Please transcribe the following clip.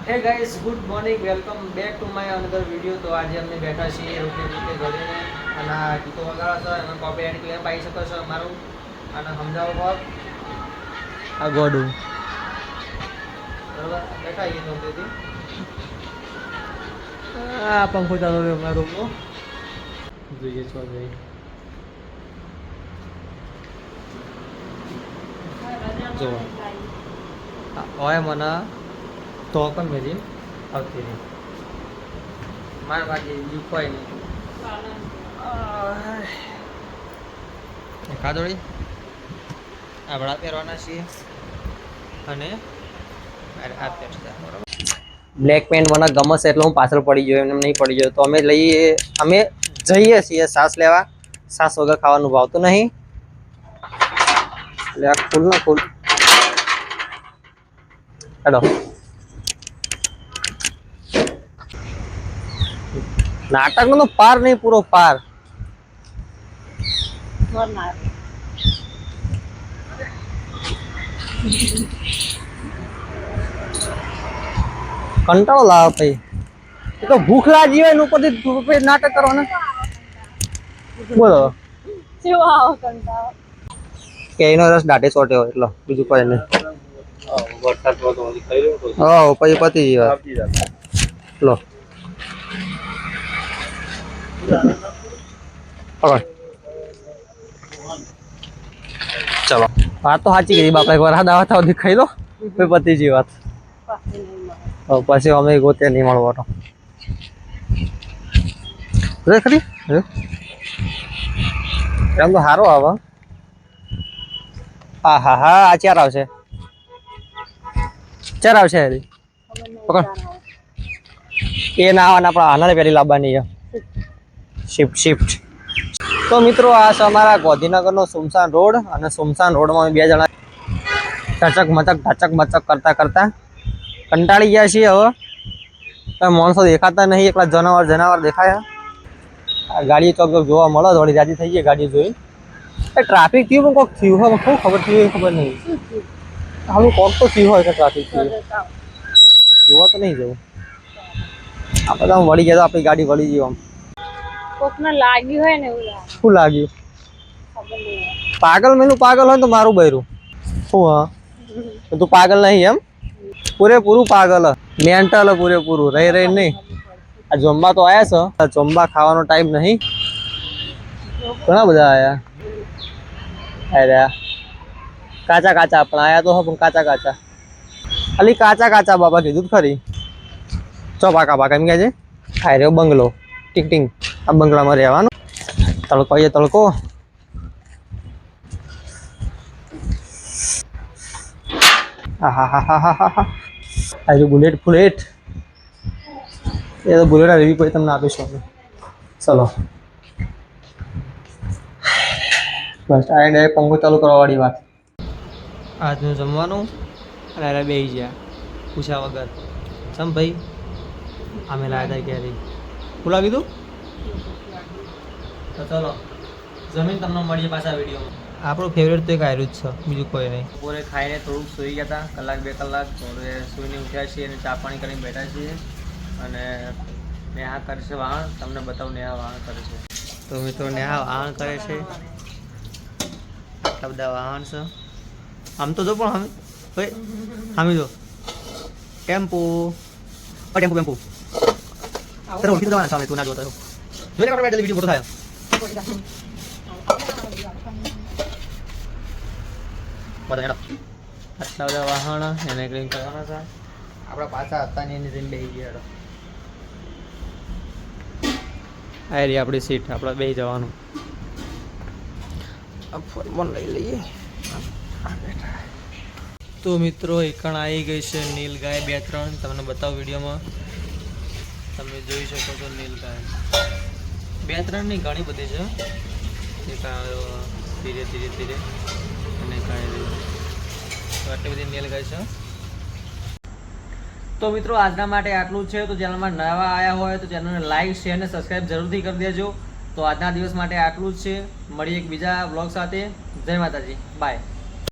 હે guys, good morning, welcome back to my another video. તો આજે અમે બેઠા છીએ રોટલી રોટલી ઘડીને અને આ ગીતો વગાડો છો એમાં કોપીરાઇટ ક્લેમ પાઈ શકો છો અમારું. અને સમજાવો બાપ આ ગોડું બરાબર બેઠા છીએ નોંધેથી આ પંખો ચાલુ રહ્યો અમારા રૂમનો. જોઈએ છો ભાઈ જો હોય મને તો પણ મેજી આવતી નહીં મારા બાકી બીજું કોઈ નહીં. ખાધોડી આપણા પહેરવાના છીએ અને આ પહેરતા બરાબર. બ્લેક પેન્ટ મને ગમે છે એટલે હું પાછળ પડી ગયો, એમને નહીં પડી ગયો. તો અમે જઈએ છીએ સાસ લેવા. સાસ વગર ખાવાનું ભાવતું નહીં એટલે આ ફૂલ ના ફૂલ હેલો નાટક નો પાર નહીં પૂરો પાર. કંટાળો લાવે ભાઈ. એ તો ભૂખ લાગી હોય ને ઉપરથી નાટક કરવાના. બોલો કે એનો રસ દાઢે ચોટ્યો એટલો બીજું કોઈ નહીં. હા પછી પતી ગયો લો. ચલો વાત તો સાચી કરી બાપા. એક વાર દાવા થાવ ખાઈ લો પતી ગઈ વાત. પછી અમે ગોતે નહીં મળવાનો ખરી એમ તો સારો આવે. હા હા હા આ ચાર આવશે પકડ એ ના આવવાના પણ આના પેલી લાવવાની છે શિફ્ટ. તો મિત્રો આ છે અમારા ગાંધીનગરનો સુમસાન રોડ અને સુમસાન રોડમાં અમે બે જણા ઢચક મચક કરતા કરતા કંટાળી ગયા છીએ. હવે માણસો દેખાતા નહીં, એકલા જનાવર દેખાયા. આ ગાડી ચોક જોવા મળે થોડી જાજી થઈ ગઈ ગાડી જોઈ. ટ્રાફિક થયું પણ કોઈક થયું હોય શું ખબર થયું એ ખબર નહીં. હાલું કોક તો થયું હોય કે ટ્રાફિક થયું જોવા તો નહીં જવું. આપણે આમ વળી ગયા તો આપણી ગાડી વળી ગઈ. આમ કોકને લાગ્યું હોય ને એવું લાગે. શું લાગ્યું? પાગલ મેલું પાગલ હોય તો મારું બૈરું શું? હા તું પાગલ નહીં એમ? પૂરેપૂરું પાગલ મેન્ટલ પૂરેપૂરું રહી નહીં. આ જમવા તો આયા છે, જમવા ખાવાનો ટાઈમ નહીં. ઘણા બધા આયા. અરે કાચા પણ આયા તો પણ કાચા ખાલી કાચા બાબા કીધું ખરી. ચો પાકા એમ કે છે. ખાઈ રહ્યો બંગલો ટીંગ આ બંગલામાં રહેવાનું. તડકો તડકો આ જો બુલેટ એ તો બુલેટ રિવ્યુ પછી તમને આપીશું અમે. ચલો બસ આ ડાયરેક્ટ પંખો ચાલુ કરવા વાળી વાત. આજનું જમવાનું અને બે ગયા પૂછ્યા વગર. સમ ભાઈ અમે લાયા હતા ક્યારે બોલા કીધું. તો ચલો જમીન તમને મળીએ પાછા વિડીયોમાં. આપણું ફેવરેટ તો એક આયરું જ છે, બીજું કોઈ નહીં. બપોરે ખાઈને થોડુંક સૂઈ ગયા હતા, કલાક 2 કલાક. હવે સૂઈને ઉઠ્યા છીએ અને ચા પાણી કરીને બેઠા છીએ. અને નેહા કરે છે વાહણ. તમને બતાવું નેહા વાહણ કરે છે. તો મિત્રો નેહા વાહણ કરે છે. આટલા બધા વાહન છે. આમ તો જો પણ ભાઈ સામી જો ટેમ્પો ટેમ્પો તારે ઓળખી જવાના સામે તું ના જોતો જોઈ લે આપણે વિડીયો ફોટો થાય. આટલા બધા વાહન એને ક્લીન કરવાના છે. આપણા પાછા હતા ને એની જઈને બેસી ગયા. આ રહી આપણી સીટ, આપણે બેસી જવાનું. ફોન લઈ લઈએ. તો મિત્રો એકણ આવી ગઈ છે નીલ ગાય 2-3 તમને બતાવું વિડીયોમાં. તમે જોઈ શકો છો નીલ ગાય 2-3 ની ઘણી બધી છે. એક ધીરે અને કાંઈ આટલી બધી નીલ ગાય છે. તો મિત્રો આજના માટે આટલું જ છે. તો ચેનલમાં નવા આવ્યા હોય તો ચેનલને લાઈક શેર અને સબસ્ક્રાઈબ જરૂરથી કરી દેજો. તો આજના દિવસ માટે આટલું જ છે. મળીએ એક બીજા બ્લોગ સાથે. જય માતાજી, બાય.